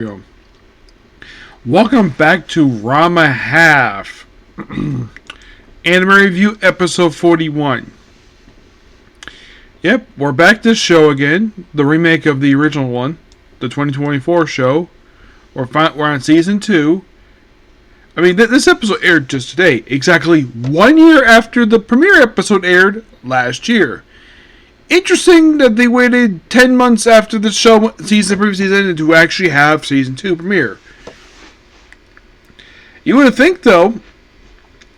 Go. Welcome back to Ranma Half Anime Review Episode 41. Yep, we're back to the show again. The remake of the original one, the 2024 show. We're on Season 2. I mean, this episode aired just today, exactly 1 year after the premiere episode aired last year. Interesting that they waited 10 months after the previous season to actually have Season 2 premiere. You would think, though,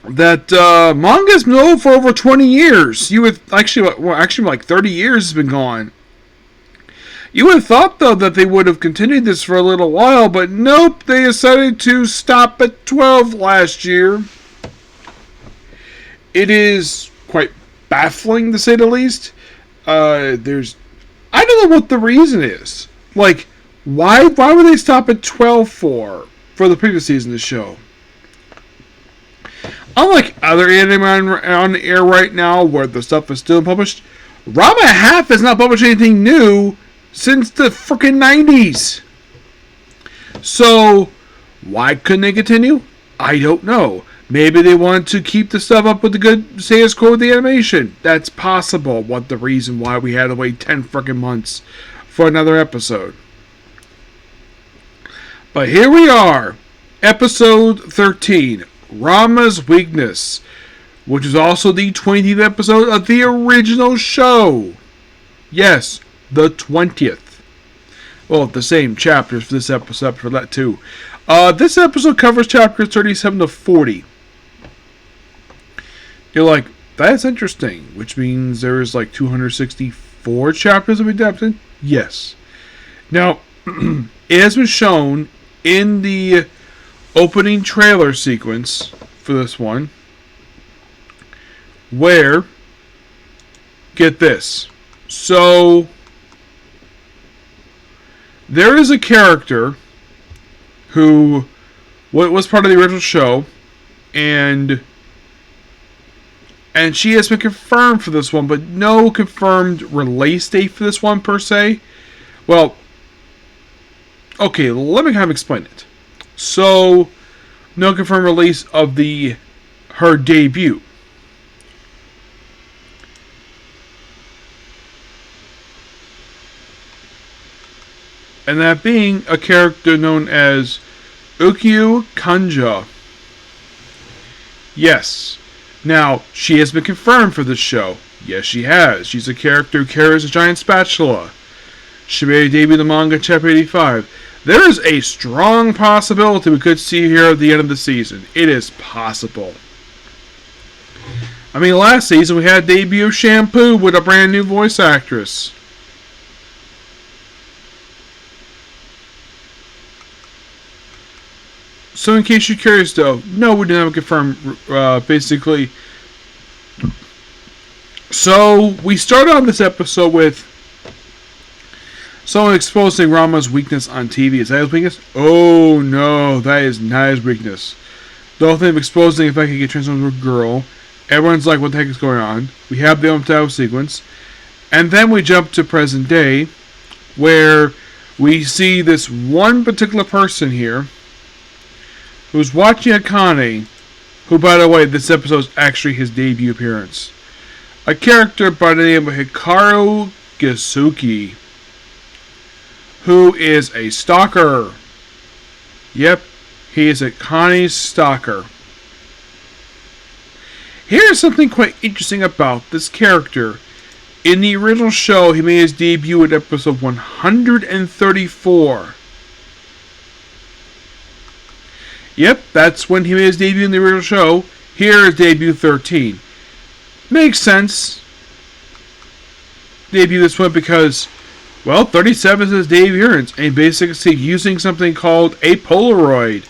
that manga's been old for over 20 years. You would actually like 30 years has been gone. You would have thought, though, that they would have continued this for a little while, but nope, they decided to stop at 12 last year. It is quite baffling, to say the least. I don't know what the reason is. Like, why would they stop at 12 for the previous season of the show? Unlike other anime on the air right now, where the stuff is still published, Ranma Half has not published anything new since the freaking 90s. So, why couldn't they continue? I don't know. Maybe they wanted to keep the stuff up with the good status quo with the animation. That's possible. What the reason why we had to wait 10 freaking months for another episode. But here we are. Episode 13. Ranma's Weakness. Which is also the 20th episode of the original show. Yes, the 20th. Well, the same chapters for this episode for that too. This episode covers chapters 37 to 40. You're like, that's interesting, which means there's like 264 chapters of adapted? Yes. Now, it has been shown in the opening trailer sequence for this one, where, get this, so, there is a character who was part of the original show, and she has been confirmed for this one, but no confirmed release date for this one, per se. Well, okay, let me kind of explain it. So, no confirmed release of her debut. And that being a character known as Ukyu Kanja. Yes. Now, she has been confirmed for this show. Yes, she has. She's a character who carries a giant spatula. She made a debut in the manga chapter 85. There is a strong possibility we could see her at the end of the season. It is possible. I mean, last season we had a debut of Shampoo with a brand new voice actress. So in case you're curious though, no, we didn't have a confirmed, basically. So, we start on this episode with someone exposing Ranma's weakness on TV. Is that his weakness? Oh no, that is not his weakness. The whole thing of exposing if I can get transformed into a girl. Everyone's like, what the heck is going on? We have the open sequence. And then we jump to present day, where we see this one particular person here who's watching Akane, who, by the way, this episode is actually his debut appearance. A character by the name of Hikaru Gisuki, who is a stalker. Yep, he is Akane's stalker. Here's something quite interesting about this character. In the original show, he made his debut at episode 134. Yep, that's when he made his debut in the original show. Here is debut 13. Makes sense. Debut this one because, well, 37 is his debut appearance, and basically using something called a Polaroid.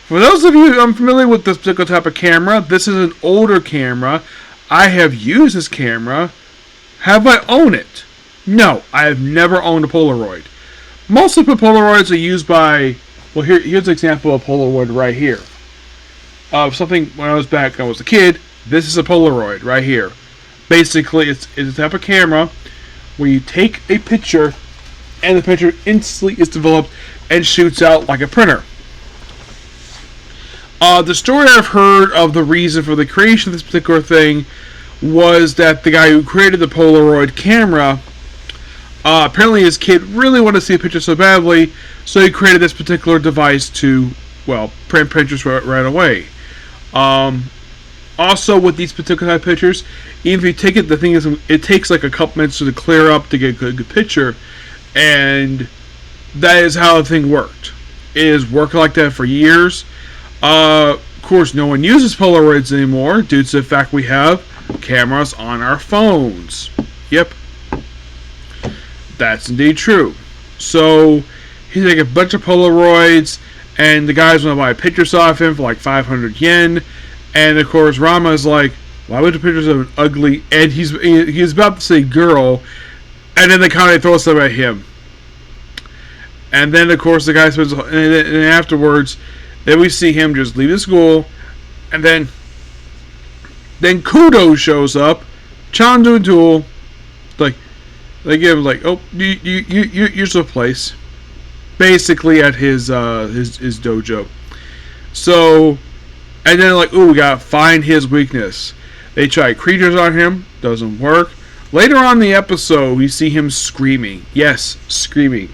For those of you unfamiliar with this particular type of camera, this is an older camera. I have used this camera. Have I owned it? No, I have never owned a Polaroid. Most of the Polaroids are used by, well, here's an example of a Polaroid right here. Of something when I was back, when I was a kid. This is a Polaroid right here. Basically, it's a type of camera where you take a picture and the picture instantly is developed and shoots out like a printer. The story I've heard of the reason for the creation of this particular thing was that the guy who created the Polaroid camera, apparently his kid really wanted to see a picture so badly, so he created this particular device to, well, print pictures right away. Also, with these particular type of pictures, even if you take it, the thing is, it takes like a couple minutes to clear up to get a good picture, and that is how the thing worked. It has worked like that for years. Of course, no one uses Polaroids anymore due to the fact we have cameras on our phones. Yep. That's indeed true. So, he take a bunch of Polaroids, and the guys want to buy pictures off him for like 500 yen. And of course, Ranma is like, why would the pictures of an ugly... And he's about to say girl, and then they kind of throw stuff at him. And then, of course, the guy spends... And afterwards, then we see him just leave the school, and then Kudo shows up, Chandu and Tool, like, they give him like, oh, you're so place, basically at his dojo. So, and then like, ooh, we gotta find his weakness. They try creatures on him, doesn't work. Later on in the episode, we see him screaming. Yes, screaming.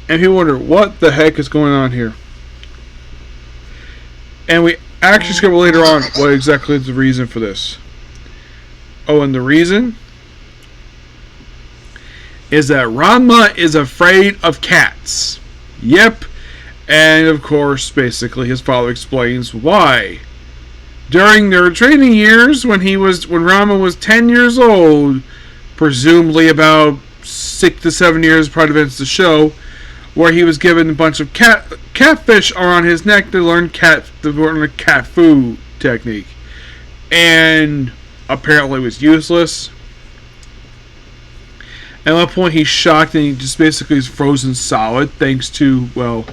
And people wonder, what the heck is going on here? And we actually discover later on what exactly is the reason for this. Oh, and the reason is that Ranma is afraid of cats. Yep. And of course, basically, his father explains why. During their training years, when Ranma was 10 years old, presumably about 6 to 7 years prior to events of the show, where he was given a bunch of catfish around his neck to learn a cat food technique, and apparently it was useless. At one point, he's shocked and he just basically is frozen solid, thanks to the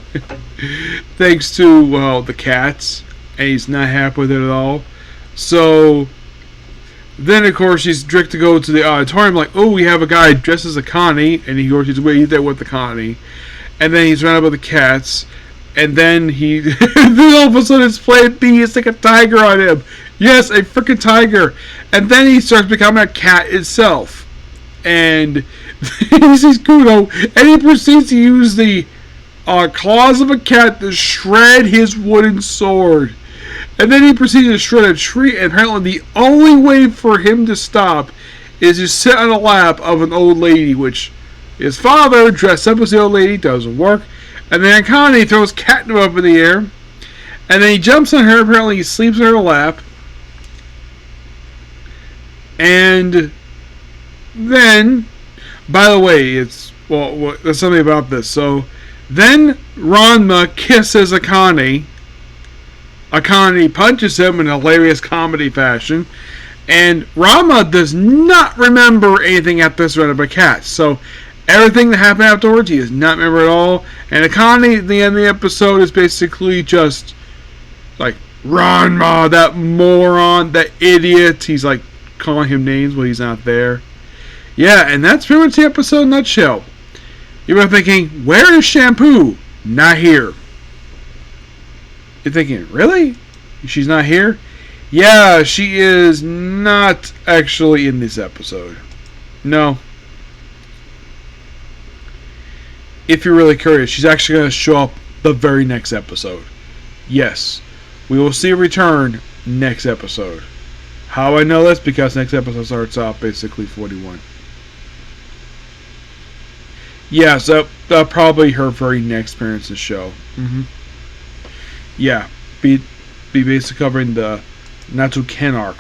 cats, and he's not happy with it at all. So then, of course, he's directed to go to the auditorium, like, oh, we have a guy dressed as a Connie, and he goes, he's there with the Connie. And then he's running up with the cats. And then then all of a sudden it's Plan B. It's like a tiger on him. Yes, a freaking tiger. And then he starts becoming a cat itself. And he sees Kudo. And he proceeds to use the claws of a cat to shred his wooden sword. And then he proceeds to shred a tree. And apparently the only way for him to stop is to sit on the lap of an old lady, which... his father, dressed up as the old lady, doesn't work. And then Connie throws catnip up in the air. And then he jumps on her. Apparently he sleeps in her lap. And then, by the way, there's something about this. So, then Ranma kisses Akane. Akane punches him in a hilarious comedy fashion. And Ranma does not remember anything at this run of a cat. So, everything that happened afterwards, he does not remember at all. And Akane at the end of the episode is basically just like, Ranma, that moron, that idiot. He's like calling him names when he's not there. Yeah, and that's pretty much the episode in a nutshell. You were thinking, where is Shampoo? Not here. You're thinking, really? She's not here? Yeah, she is not actually in this episode. No. If you're really curious, she's actually going to show up the very next episode. Yes, we will see a return next episode. How I know this? Because next episode starts off basically 41. Yeah, so that'll probably her very next appearance in the show. Yeah, be basically covering the Natsu Ken arc.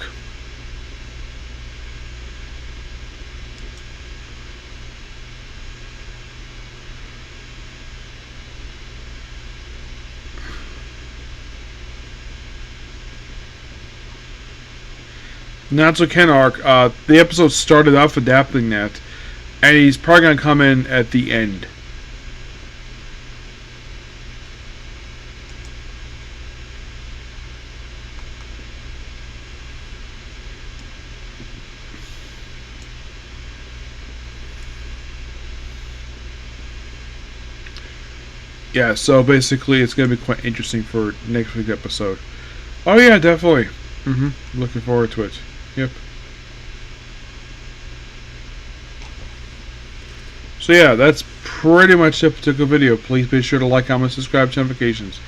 Natsu Ken arc, the episode started off adapting that, and he's probably going to come in at the end. Yeah, so basically it's going to be quite interesting for next week's episode. Oh yeah, definitely. Looking forward to it. Yep. So yeah, that's pretty much the particular video. Please be sure to like, comment, subscribe, turn notifications.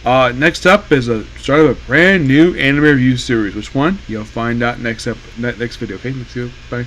Next up is a start of a brand new anime review series. Which one? You'll find out next video. Okay, next video. Bye.